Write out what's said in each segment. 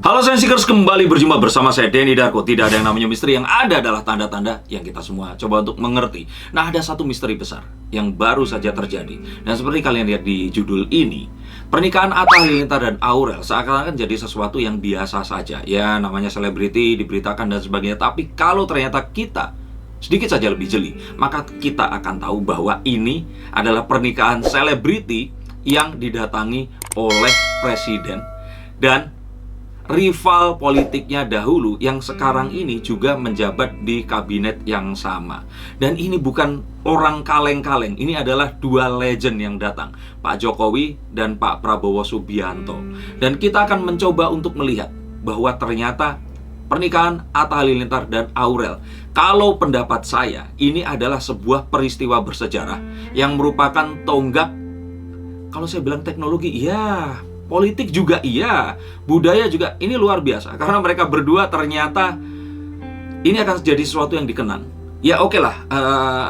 Halo Sensikers, kembali berjumpa bersama saya Denny Darko. Tidak ada yang namanya misteri, yang ada adalah tanda-tanda yang kita semua coba untuk mengerti. Nah, ada satu misteri besar yang baru saja terjadi. Dan seperti kalian lihat di judul ini, pernikahan Atta Halilintar dan Aurel seakan-akan jadi sesuatu yang biasa saja. Ya, namanya selebriti, diberitakan dan sebagainya. Tapi kalau ternyata kita sedikit saja lebih jeli, maka kita akan tahu bahwa ini adalah pernikahan selebriti yang didatangi oleh presiden dan rival politiknya dahulu yang sekarang ini juga menjabat di kabinet yang sama. Dan ini bukan orang kaleng-kaleng, ini adalah dua legend yang datang, Pak Jokowi dan Pak Prabowo Subianto. Dan kita akan mencoba untuk melihat bahwa ternyata pernikahan Atta Halilintar dan Aurel, kalau pendapat saya, ini adalah sebuah peristiwa bersejarah yang merupakan tonggak. Kalau saya bilang teknologi, iya. Politik juga iya, budaya juga, ini luar biasa. Karena mereka berdua ternyata ini akan jadi sesuatu yang dikenang. Ya oke lah,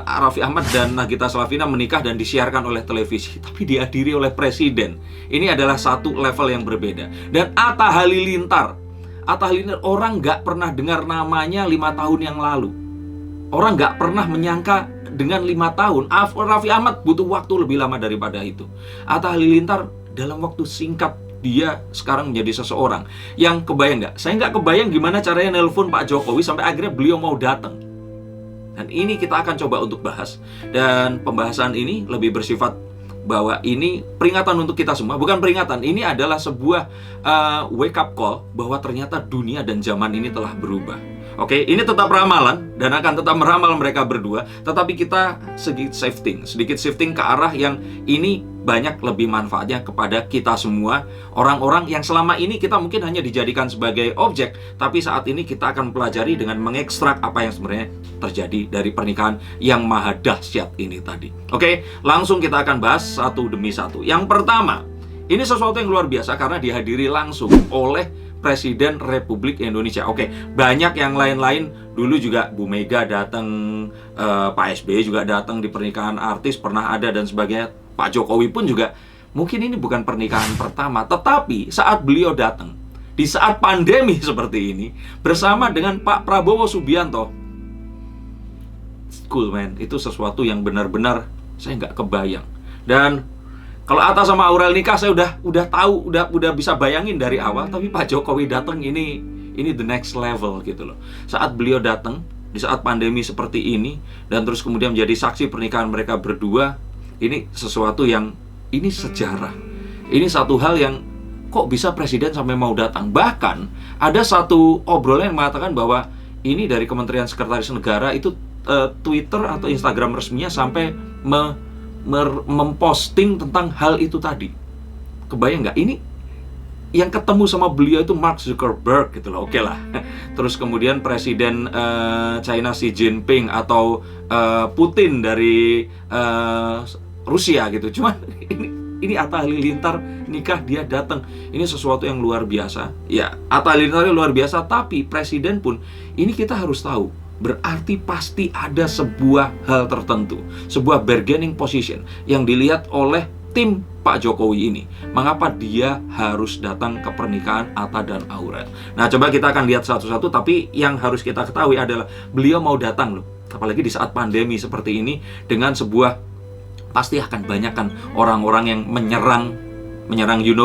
Raffi Ahmad dan Nagita Slavina menikah dan disiarkan oleh televisi, tapi dihadiri oleh presiden. Ini adalah satu level yang berbeda. Dan Atta Halilintar orang nggak pernah dengar namanya 5 tahun yang lalu. Orang nggak pernah menyangka dengan 5 tahun. Raffi Ahmad butuh waktu lebih lama daripada itu. Atta Halilintar dalam waktu singkat dia sekarang menjadi seseorang yang kebayang nggak? Saya nggak kebayang gimana caranya nelpon Pak Jokowi sampai akhirnya beliau mau datang. Dan ini kita akan coba untuk bahas. Dan pembahasan ini lebih bersifat bahwa ini peringatan untuk kita semua. Bukan peringatan, ini adalah sebuah wake up call bahwa ternyata dunia dan zaman ini telah berubah. Oke, ini tetap ramalan dan akan tetap meramal mereka berdua, tetapi kita sedikit shifting ke arah yang ini banyak lebih manfaatnya kepada kita semua, orang-orang yang selama ini kita mungkin hanya dijadikan sebagai objek, tapi saat ini kita akan pelajari dengan mengekstrak apa yang sebenarnya terjadi dari pernikahan yang maha dahsyat ini tadi. Oke, langsung kita akan bahas satu demi satu. Yang pertama, ini sesuatu yang luar biasa karena dihadiri langsung oleh Presiden Republik Indonesia. Oke, banyak yang lain-lain. Dulu juga Bu Mega datang, Pak SBY juga datang di pernikahan artis, pernah ada dan sebagainya. Pak Jokowi pun juga, mungkin ini bukan pernikahan pertama, tetapi saat beliau datang, di saat pandemi seperti ini, bersama dengan Pak Prabowo Subianto, cool man, itu sesuatu yang benar-benar saya nggak kebayang. Dan kalau Atta sama Aurel nikah, saya udah tahu, udah bisa bayangin dari awal. Tapi Pak Jokowi datang, ini the next level gitu loh. Saat beliau datang di saat pandemi seperti ini dan terus kemudian menjadi saksi pernikahan mereka berdua, ini sesuatu yang ini sejarah. Ini satu hal yang kok bisa presiden sampai mau datang. Bahkan ada satu obrolan yang mengatakan bahwa ini dari Kementerian Sekretaris Negara itu Twitter atau Instagram resminya sampai memposting tentang hal itu tadi. Kebayang nggak? Ini yang ketemu sama beliau itu Mark Zuckerberg gitu loh. Oke lah. Terus kemudian Presiden China Xi Jinping atau Putin dari Rusia gitu. Cuman ini Atta Halilintar nikah, dia datang. Ini sesuatu yang luar biasa. Ya, Atta Halilintar luar biasa, tapi presiden pun ini kita harus tahu. Berarti pasti ada sebuah hal tertentu, sebuah bargaining position yang dilihat oleh tim Pak Jokowi ini. Mengapa dia harus datang ke pernikahan Atta dan Aurel? Nah, coba kita akan lihat satu-satu, tapi yang harus kita ketahui adalah beliau mau datang loh. Apalagi di saat pandemi seperti ini, dengan sebuah, pasti akan banyakkan orang-orang yang menyerang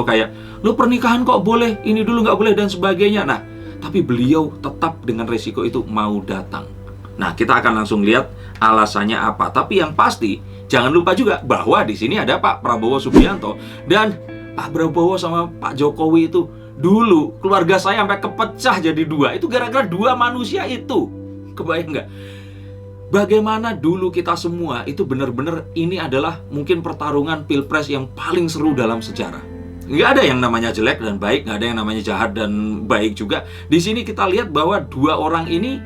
kayak, lu pernikahan kok boleh, ini dulu nggak boleh dan sebagainya. Nah, tapi beliau tetap dengan resiko itu mau datang. Nah, kita akan langsung lihat alasannya apa. Tapi yang pasti, jangan lupa juga bahwa di sini ada Pak Prabowo Subianto. Dan Pak Prabowo sama Pak Jokowi itu dulu keluarga saya sampai kepecah jadi dua. Itu gara-gara dua manusia itu. Kebayang nggak? Bagaimana dulu kita semua itu benar-benar ini adalah mungkin pertarungan pilpres yang paling seru dalam sejarah. Nggak ada yang namanya jelek dan baik, nggak ada yang namanya jahat dan baik juga. Di sini kita lihat bahwa dua orang ini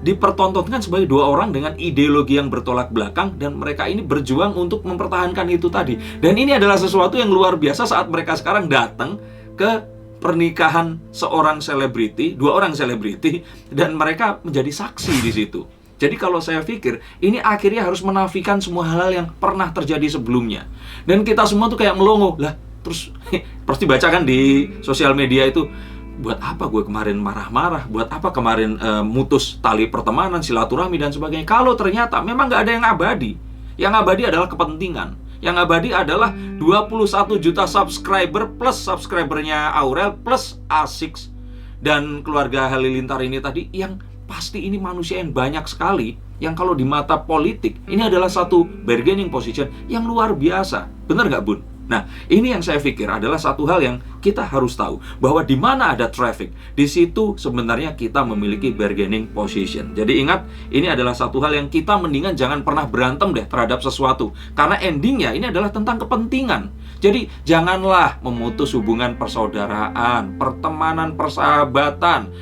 dipertontonkan sebagai dua orang dengan ideologi yang bertolak belakang, dan mereka ini berjuang untuk mempertahankan itu tadi. Dan ini adalah sesuatu yang luar biasa saat mereka sekarang datang ke pernikahan seorang selebriti, dua orang selebriti, dan mereka menjadi saksi di situ. Jadi kalau saya pikir, ini akhirnya harus menafikan semua hal-hal yang pernah terjadi sebelumnya. Dan kita semua tuh kayak melongo lah. Terus pasti baca kan di sosial media itu, buat apa gue kemarin marah-marah, buat apa kemarin mutus tali pertemanan, silaturahmi dan sebagainya, kalau ternyata memang nggak ada yang abadi. Yang abadi adalah kepentingan. Yang abadi adalah 21 juta subscriber plus subscribernya Aurel plus Asics dan keluarga Halilintar ini tadi, yang pasti ini manusia yang banyak sekali, yang kalau di mata politik ini adalah satu bargaining position yang luar biasa. Benar nggak, Bun? Nah, ini yang saya pikir adalah satu hal yang kita harus tahu, bahwa di mana ada traffic, di situ sebenarnya kita memiliki bargaining position. Jadi ingat, ini adalah satu hal yang kita mendingan jangan pernah berantem deh terhadap sesuatu, karena endingnya ini adalah tentang kepentingan. Jadi janganlah memutus hubungan persaudaraan, pertemanan, persahabatan,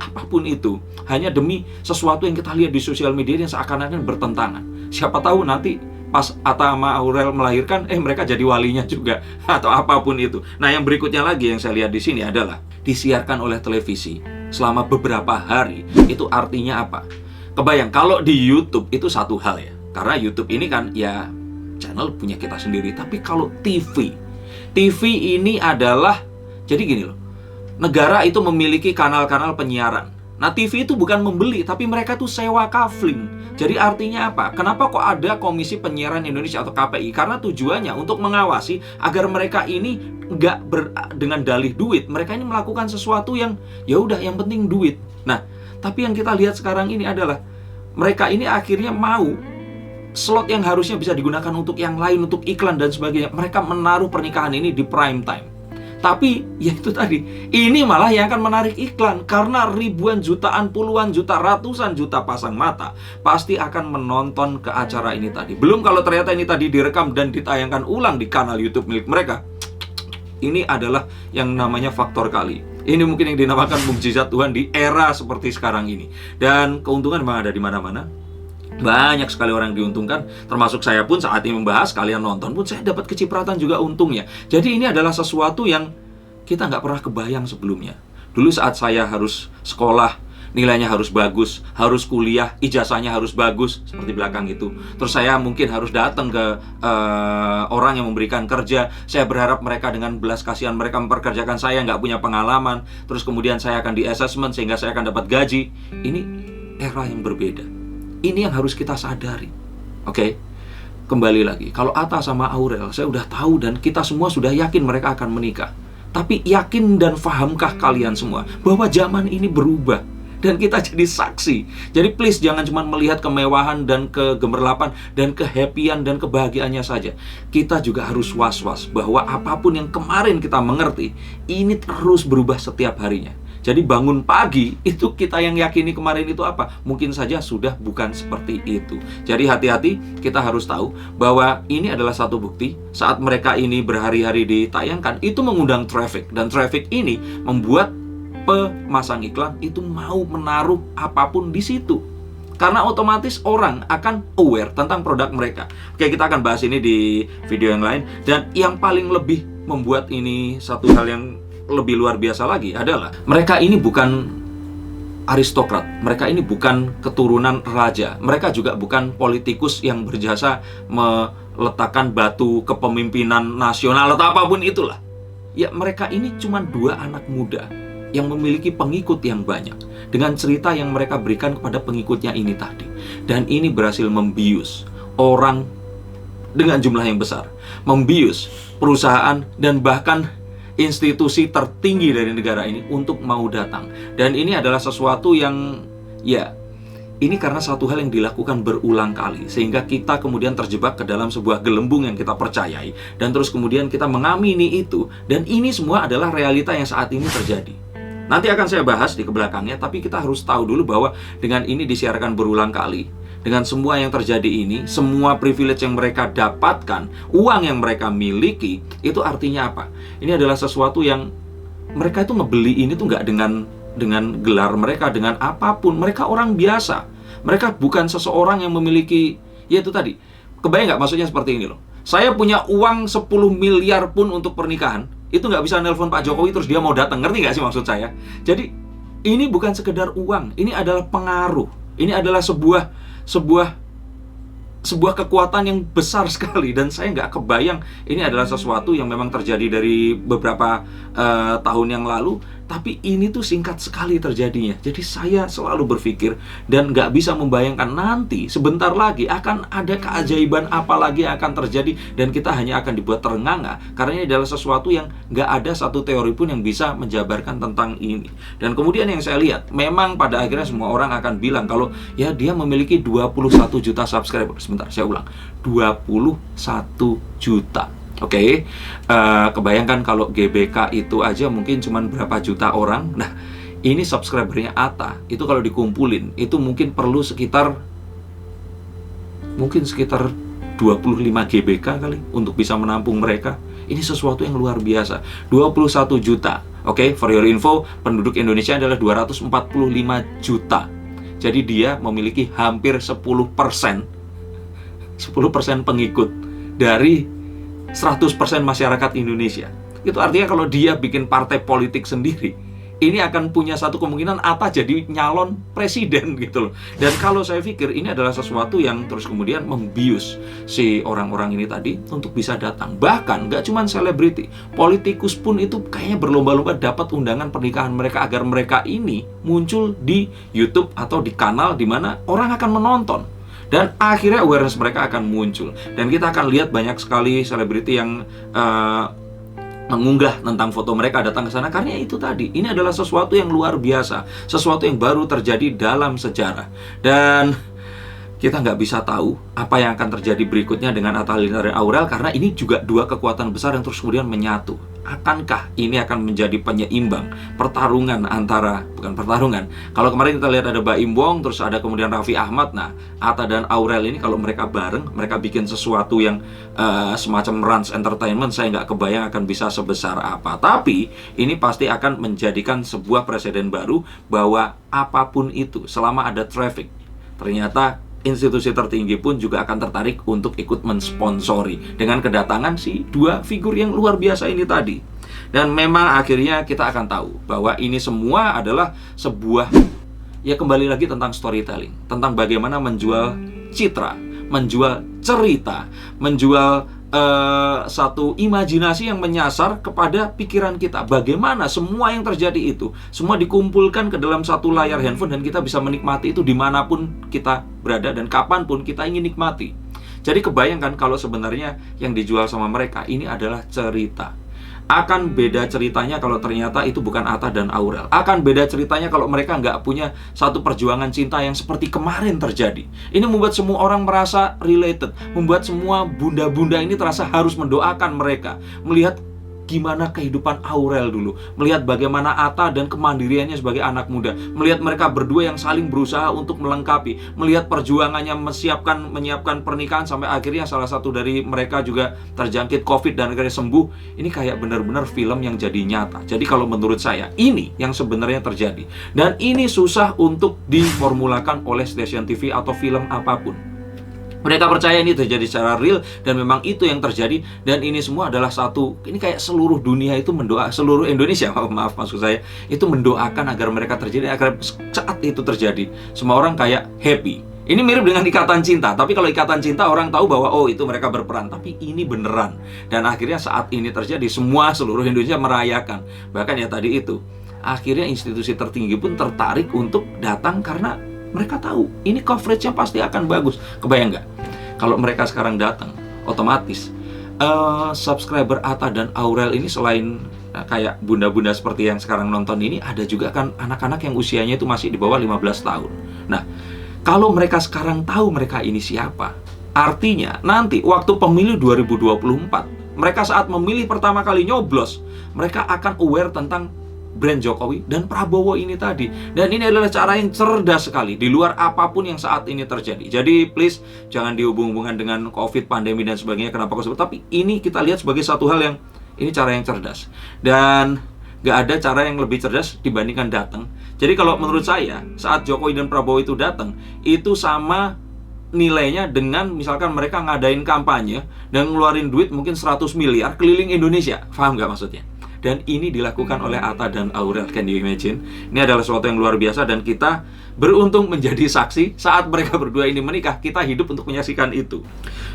apapun itu, hanya demi sesuatu yang kita lihat di sosial media yang seakan-akan bertentangan. Siapa tahu nanti pas Atta sama Aurel melahirkan, mereka jadi walinya juga, atau apapun itu. Nah, yang berikutnya lagi yang saya lihat di sini adalah disiarkan oleh televisi selama beberapa hari. Itu artinya apa? Kebayang kalau di YouTube itu satu hal ya, karena YouTube ini kan ya channel punya kita sendiri. Tapi kalau TV ini adalah, jadi gini loh, negara itu memiliki kanal-kanal penyiaran. Nah, TV itu bukan membeli, tapi mereka tuh sewa kafling. Jadi artinya apa? Kenapa kok ada Komisi Penyiaran Indonesia atau KPI? Karena tujuannya untuk mengawasi agar mereka ini nggak dengan dalih duit. Mereka ini melakukan sesuatu yang ya udah, yang penting duit. Nah, tapi yang kita lihat sekarang ini adalah mereka ini akhirnya mau slot yang harusnya bisa digunakan untuk yang lain, untuk iklan dan sebagainya. Mereka menaruh pernikahan ini di prime time. Tapi, ya itu tadi, ini malah yang akan menarik iklan. Karena ribuan jutaan, puluhan juta, ratusan juta pasang mata pasti akan menonton ke acara ini tadi. Belum kalau ternyata ini tadi direkam dan ditayangkan ulang di kanal YouTube milik mereka. Ini adalah yang namanya faktor kali. Ini mungkin yang dinamakan mukjizat Tuhan di era seperti sekarang ini. Dan keuntungan memang ada di mana-mana. Banyak sekali orang yang diuntungkan, termasuk saya pun saat ini membahas, kalian nonton pun saya dapat kecipratan juga untungnya. Jadi ini adalah sesuatu yang kita nggak pernah kebayang sebelumnya. Dulu saat saya harus sekolah, nilainya harus bagus, harus kuliah, ijazahnya harus bagus, seperti belakang itu. Terus saya mungkin harus datang ke orang yang memberikan kerja. Saya berharap mereka dengan belas kasihan mereka memperkerjakan saya, nggak punya pengalaman. Terus kemudian saya akan di assessment sehingga saya akan dapat gaji. Ini era yang berbeda. Ini yang harus kita sadari. Oke? Kembali lagi, kalau Atta sama Aurel, saya udah tahu dan kita semua sudah yakin mereka akan menikah. Tapi yakin dan fahamkah kalian semua bahwa zaman ini berubah dan kita jadi saksi? Jadi please jangan cuma melihat kemewahan dan kegemerlapan dan kehappyan dan kebahagiaannya saja. Kita juga harus was-was bahwa apapun yang kemarin kita mengerti, ini terus berubah setiap harinya. Jadi bangun pagi, itu kita yang yakini kemarin itu apa? Mungkin saja sudah bukan seperti itu. Jadi hati-hati, kita harus tahu bahwa ini adalah satu bukti. Saat mereka ini berhari-hari ditayangkan, itu mengundang traffic. Dan traffic ini membuat pemasang iklan itu mau menaruh apapun di situ. Karena otomatis orang akan aware tentang produk mereka. Oke, kita akan bahas ini di video yang lain. Dan yang paling lebih membuat ini satu hal yang lebih luar biasa lagi adalah mereka ini bukan aristokrat, mereka ini bukan keturunan raja, mereka juga bukan politikus yang berjasa meletakkan batu kepemimpinan nasional atau apapun itulah. Ya, mereka ini cuma dua anak muda yang memiliki pengikut yang banyak dengan cerita yang mereka berikan kepada pengikutnya ini tadi. Dan ini berhasil membius orang dengan jumlah yang besar, membius perusahaan dan bahkan institusi tertinggi dari negara ini untuk mau datang. Dan ini adalah sesuatu yang ya, ini karena satu hal yang dilakukan berulang kali sehingga kita kemudian terjebak ke dalam sebuah gelembung yang kita percayai dan terus kemudian kita mengamini itu. Dan ini semua adalah realita yang saat ini terjadi. Nanti akan saya bahas di kebelakangnya, tapi kita harus tahu dulu bahwa dengan ini disiarkan berulang kali, dengan semua yang terjadi ini, semua privilege yang mereka dapatkan, uang yang mereka miliki, itu artinya apa? Ini adalah sesuatu yang mereka itu ngebeli ini tuh nggak dengan gelar mereka, dengan apapun. Mereka orang biasa. Mereka bukan seseorang yang memiliki, ya itu tadi. Kebayang nggak maksudnya seperti ini loh. Saya punya uang 10 miliar pun untuk pernikahan, itu nggak bisa nelpon Pak Jokowi terus dia mau datang. Ngerti nggak sih maksud saya? Jadi ini bukan sekedar uang, ini adalah pengaruh. Ini adalah sebuah kekuatan yang besar sekali. Dan saya nggak kebayang ini adalah sesuatu yang memang terjadi dari beberapa tahun yang lalu. Tapi ini tuh singkat sekali terjadinya. Jadi saya selalu berpikir dan nggak bisa membayangkan nanti sebentar lagi akan ada keajaiban apa lagi yang akan terjadi, dan kita hanya akan dibuat terengah-engah karena ini adalah sesuatu yang nggak ada satu teori pun yang bisa menjabarkan tentang ini. Dan kemudian yang saya lihat, memang pada akhirnya semua orang akan bilang kalau ya dia memiliki 21 juta subscriber. Sebentar, saya ulang, 21 juta. Oke, kebayangkan kalau GBK itu aja mungkin cuma berapa juta orang. Nah, ini subscribernya Atta, itu kalau dikumpulin, itu mungkin perlu sekitar 25 GBK kali untuk bisa menampung mereka. Ini sesuatu yang luar biasa. 21 juta. Oke, for your info, penduduk Indonesia adalah 245 juta. Jadi dia memiliki hampir 10% pengikut dari 100% masyarakat Indonesia. Itu artinya kalau dia bikin partai politik sendiri, ini akan punya satu kemungkinan Atta jadi nyalon presiden gitu loh. Dan kalau saya pikir ini adalah sesuatu yang terus kemudian membius si orang-orang ini tadi untuk bisa datang. Bahkan nggak cuma selebriti, politikus pun itu kayaknya berlomba-lomba dapat undangan pernikahan mereka agar mereka ini muncul di YouTube atau di kanal di mana orang akan menonton. Dan akhirnya awareness mereka akan muncul. Dan kita akan lihat banyak sekali selebriti yang mengunggah tentang foto mereka datang ke sana. Karena itu tadi, ini adalah sesuatu yang luar biasa, sesuatu yang baru terjadi dalam sejarah. Dan kita nggak bisa tahu apa yang akan terjadi berikutnya dengan Atta Halilintar dan Aurel, karena ini juga dua kekuatan besar yang terus kemudian menyatu. Akankah ini akan menjadi penyeimbang pertarungan antara, bukan pertarungan, kalau kemarin kita lihat ada Baim Wong, terus ada kemudian Raffi Ahmad. Nah, Atta dan Aurel ini kalau mereka bareng, mereka bikin sesuatu yang semacam Rans Entertainment, saya nggak kebayang akan bisa sebesar apa. Tapi ini pasti akan menjadikan sebuah presiden baru bahwa apapun itu, selama ada traffic, ternyata institusi tertinggi pun juga akan tertarik untuk ikut mensponsori dengan kedatangan si dua figur yang luar biasa ini tadi. Dan memang akhirnya kita akan tahu bahwa ini semua adalah sebuah, ya kembali lagi tentang storytelling, tentang bagaimana menjual citra, menjual cerita, menjual satu imajinasi yang menyasar kepada pikiran kita. Bagaimana semua yang terjadi itu semua dikumpulkan ke dalam satu layar handphone dan kita bisa menikmati itu dimanapun kita berada dan kapanpun kita ingin nikmati. Jadi kebayangkan kalau sebenarnya yang dijual sama mereka ini adalah cerita. Akan beda ceritanya kalau ternyata itu bukan Atta dan Aurel. Akan beda ceritanya kalau mereka nggak punya satu perjuangan cinta yang seperti kemarin terjadi. Ini membuat semua orang merasa related, membuat semua bunda-bunda ini terasa harus mendoakan mereka. Melihat gimana kehidupan Aurel dulu, melihat bagaimana Atta dan kemandiriannya sebagai anak muda, melihat mereka berdua yang saling berusaha untuk melengkapi, melihat perjuangannya menyiapkan pernikahan sampai akhirnya salah satu dari mereka juga terjangkit COVID dan akhirnya sembuh. Ini kayak benar-benar film yang jadi nyata. Jadi kalau menurut saya ini yang sebenarnya terjadi, dan ini susah untuk diformulakan oleh stasiun TV atau film apapun. Mereka percaya ini terjadi secara real dan memang itu yang terjadi. Dan ini semua adalah satu, ini kayak seluruh dunia itu seluruh Indonesia, maaf maksud saya, itu mendoakan agar mereka terjadi, agar saat itu terjadi semua orang kayak happy. Ini mirip dengan ikatan cinta, tapi kalau ikatan cinta orang tahu bahwa oh itu mereka berperan, tapi ini beneran. Dan akhirnya saat ini terjadi, seluruh Indonesia merayakan. Bahkan ya tadi itu, akhirnya institusi tertinggi pun tertarik untuk datang karena mereka tahu ini coveragenya pasti akan bagus. Kebayang nggak? Kalau mereka sekarang datang, otomatis subscriber Atta dan Aurel ini selain kayak bunda-bunda seperti yang sekarang nonton ini, ada juga kan anak-anak yang usianya itu masih di bawah 15 tahun. Nah, kalau mereka sekarang tahu mereka ini siapa, artinya nanti waktu pemilu 2024, mereka saat memilih pertama kali nyoblos, mereka akan aware tentang brand Jokowi dan Prabowo ini tadi. Dan ini adalah cara yang cerdas sekali di luar apapun yang saat ini terjadi. Jadi please jangan dihubung-hubungkan dengan COVID, pandemi dan sebagainya. Kenapa kok sebut? Tapi ini kita lihat sebagai satu hal yang ini cara yang cerdas. Dan gak ada cara yang lebih cerdas dibandingkan datang. Jadi kalau menurut saya saat Jokowi dan Prabowo itu datang, itu sama nilainya dengan misalkan mereka ngadain kampanye dan ngeluarin duit mungkin 100 miliar keliling Indonesia. Paham gak maksudnya? Dan ini dilakukan oleh Atta dan Aurel. Can you imagine? Ini adalah sesuatu yang luar biasa dan kita beruntung menjadi saksi saat mereka berdua ini menikah. Kita hidup untuk menyaksikan itu.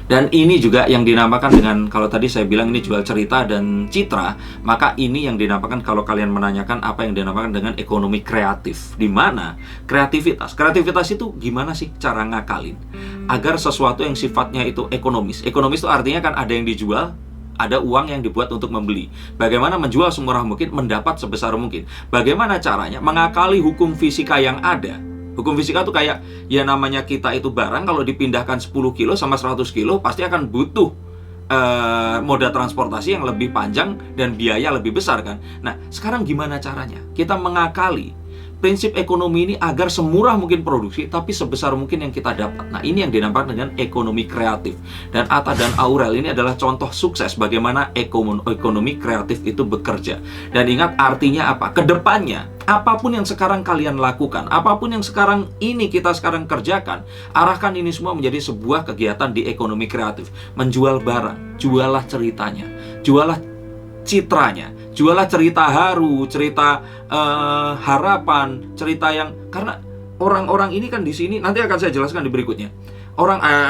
Dan ini juga yang dinamakan dengan, kalau tadi saya bilang ini jual cerita dan citra, maka ini yang dinamakan, kalau kalian menanyakan, apa yang dinamakan dengan ekonomi kreatif. Di mana kreativitas itu gimana sih cara ngakalin agar sesuatu yang sifatnya itu ekonomis. Ekonomis itu artinya kan ada yang dijual, ada uang yang dibuat untuk membeli. Bagaimana menjual semurah mungkin, mendapat sebesar mungkin. Bagaimana caranya mengakali hukum fisika yang ada. Hukum fisika itu kayak, ya namanya kita itu barang, kalau dipindahkan 10 kilo sama 100 kilo, pasti akan butuh moda transportasi yang lebih panjang dan biaya lebih besar kan. Nah, sekarang gimana caranya kita mengakali prinsip ekonomi ini agar semurah mungkin produksi, tapi sebesar mungkin yang kita dapat. Nah, ini yang dinamakan dengan ekonomi kreatif. Dan Atta dan Aurel ini adalah contoh sukses bagaimana ekonomi kreatif itu bekerja. Dan ingat artinya apa? Kedepannya, apapun yang sekarang kalian lakukan, apapun yang kita sekarang kerjakan, arahkan ini semua menjadi sebuah kegiatan di ekonomi kreatif. Menjual barang, jualah ceritanya, jualah citranya, jualah cerita haru, cerita harapan, cerita yang, karena orang-orang ini kan di sini, nanti akan saya jelaskan di berikutnya.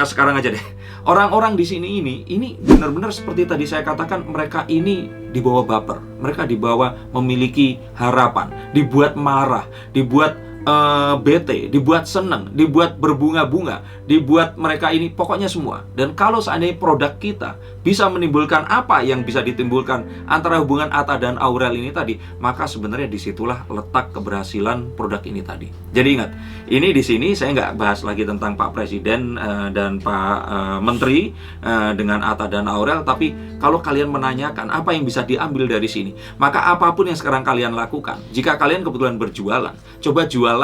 Sekarang aja deh. Orang-orang di sini ini benar-benar seperti tadi saya katakan, mereka ini dibawa baper, mereka dibawa memiliki harapan, dibuat marah, dibuat bete, dibuat senang, dibuat berbunga-bunga, dibuat mereka ini pokoknya semua. Dan kalau seandainya produk kita bisa menimbulkan apa yang bisa ditimbulkan antara hubungan Atta dan Aurel ini tadi, maka sebenarnya disitulah letak keberhasilan produk ini tadi. Jadi ingat, ini di sini saya nggak bahas lagi tentang Pak Presiden dan Pak Menteri dengan Atta dan Aurel, tapi kalau kalian menanyakan apa yang bisa diambil dari sini, maka apapun yang sekarang kalian lakukan, jika kalian kebetulan berjualan, coba jualah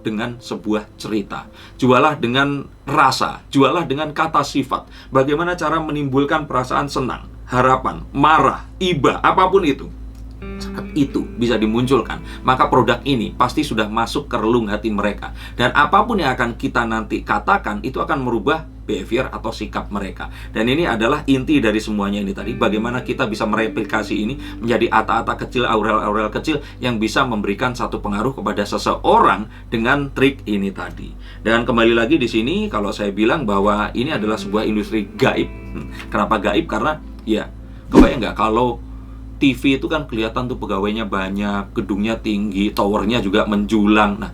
dengan sebuah cerita, jualah dengan rasa, jualah dengan kata sifat. Bagaimana cara menimbulkan perasaan senang, harapan, marah, iba, apapun itu. Saat itu bisa dimunculkan, maka produk ini pasti sudah masuk ke relung hati mereka. Dan apapun yang akan kita nanti katakan, itu akan merubah behavior atau sikap mereka. Dan ini adalah inti dari semuanya ini tadi. Bagaimana kita bisa mereplikasi ini menjadi Atta-Atta kecil, Aurel-Aurel kecil yang bisa memberikan satu pengaruh kepada seseorang dengan trik ini tadi. Dan kembali lagi di sini, kalau saya bilang bahwa ini adalah sebuah industri gaib. Kenapa gaib? Karena ya, kebayang nggak kalau TV itu kan kelihatan tuh pegawainya banyak, gedungnya tinggi, towernya juga menjulang. Nah,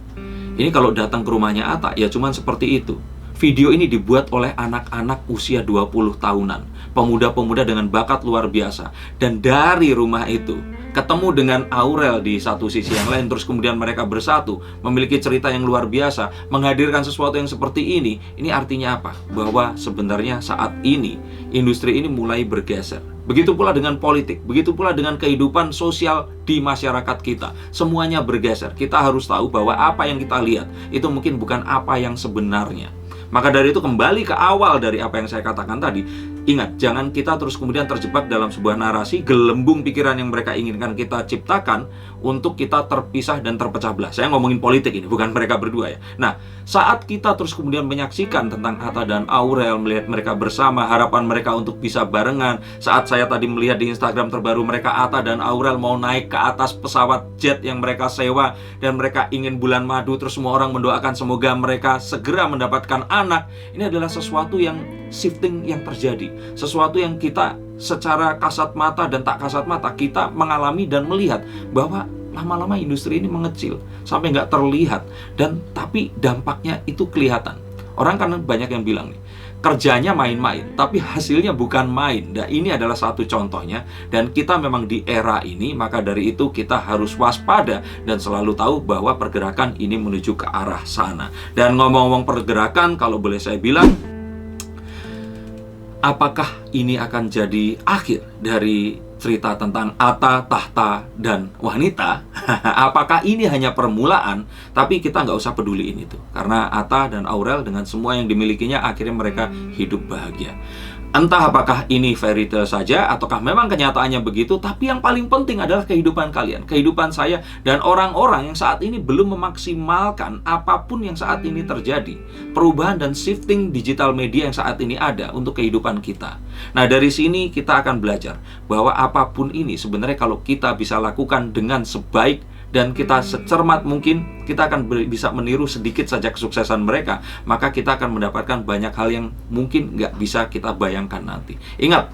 ini kalau datang ke rumahnya Atta, ya cuman seperti itu. Video ini dibuat oleh anak-anak usia 20 tahunan, pemuda-pemuda dengan bakat luar biasa. Dan dari rumah itu, ketemu dengan Aurel di satu sisi yang lain, terus kemudian mereka bersatu, memiliki cerita yang luar biasa, menghadirkan sesuatu yang seperti ini. Ini artinya apa? Bahwa sebenarnya saat ini, industri ini mulai bergeser. Begitu pula dengan politik, begitu pula dengan kehidupan sosial di masyarakat kita. Semuanya bergeser. Kita harus tahu bahwa apa yang kita lihat, itu mungkin bukan apa yang sebenarnya. Maka dari itu kembali ke awal dari apa yang saya katakan tadi. Ingat, jangan kita terus kemudian terjebak dalam sebuah narasi, gelembung pikiran yang mereka inginkan kita ciptakan untuk kita terpisah dan terpecah belah. Saya ngomongin politik ini, bukan mereka berdua ya. Nah, saat kita terus kemudian menyaksikan tentang Atta dan Aurel, melihat mereka bersama, harapan mereka untuk bisa barengan. Saat saya tadi melihat di Instagram terbaru mereka, Atta dan Aurel mau naik ke atas pesawat jet yang mereka sewa, dan mereka ingin bulan madu, terus semua orang mendoakan semoga mereka segera mendapatkan anak. Ini adalah sesuatu yang shifting yang terjadi, sesuatu yang kita secara kasat mata dan tak kasat mata kita mengalami dan melihat bahwa lama-lama industri ini mengecil sampai nggak terlihat, dan tapi dampaknya itu kelihatan. Orang kan banyak yang bilang nih, kerjanya main-main tapi hasilnya bukan main. Nah, ini adalah satu contohnya, dan kita memang di era ini, maka dari itu kita harus waspada dan selalu tahu bahwa pergerakan ini menuju ke arah sana. Dan ngomong-ngomong pergerakan, kalau boleh saya bilang, apakah ini akan jadi akhir dari cerita tentang Atta, tahta, dan wanita? Apakah ini hanya permulaan? Tapi kita nggak usah peduliin itu, karena Atta dan Aurel dengan semua yang dimilikinya akhirnya mereka hidup bahagia. Entah apakah ini fairy tale saja, ataukah memang kenyataannya begitu, tapi yang paling penting adalah kehidupan kalian, kehidupan saya, dan orang-orang yang saat ini belum memaksimalkan apapun yang saat ini terjadi. Perubahan dan shifting digital media yang saat ini ada untuk kehidupan kita. Nah, dari sini kita akan belajar bahwa apapun ini sebenarnya kalau kita bisa lakukan dengan sebaik dan kita secermat mungkin, kita akan bisa meniru sedikit saja kesuksesan mereka, maka kita akan mendapatkan banyak hal yang mungkin nggak bisa kita bayangkan nanti. Ingat,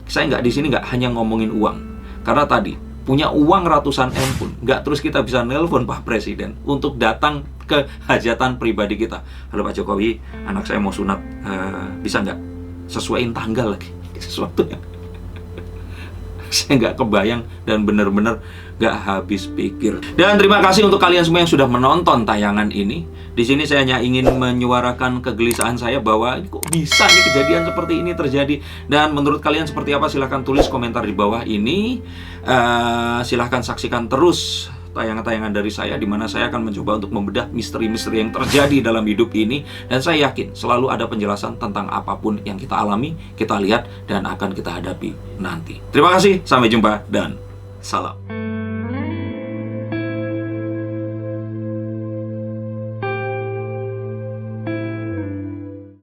saya nggak di sini nggak hanya ngomongin uang, karena tadi punya uang ratusan M pun nggak terus kita bisa nelpon Pak Presiden untuk datang ke hajatan pribadi kita. Halo Pak Jokowi, anak saya mau sunat, bisa nggak sesuaiin tanggal lagi, sesuatu yang saya nggak kebayang dan benar-benar nggak habis pikir. Dan terima kasih untuk kalian semua yang sudah menonton tayangan ini. Di sini saya hanya ingin menyuarakan kegelisahan saya bahwa kok bisa nih kejadian seperti ini terjadi. Dan menurut kalian seperti apa? Silahkan tulis komentar di bawah ini. Silahkan saksikan terus tayangan-tayangan dari saya, di mana saya akan mencoba untuk membedah misteri-misteri yang terjadi dalam hidup ini. Dan saya yakin selalu ada penjelasan tentang apapun yang kita alami, kita lihat, dan akan kita hadapi nanti. Terima kasih, sampai jumpa, dan salam.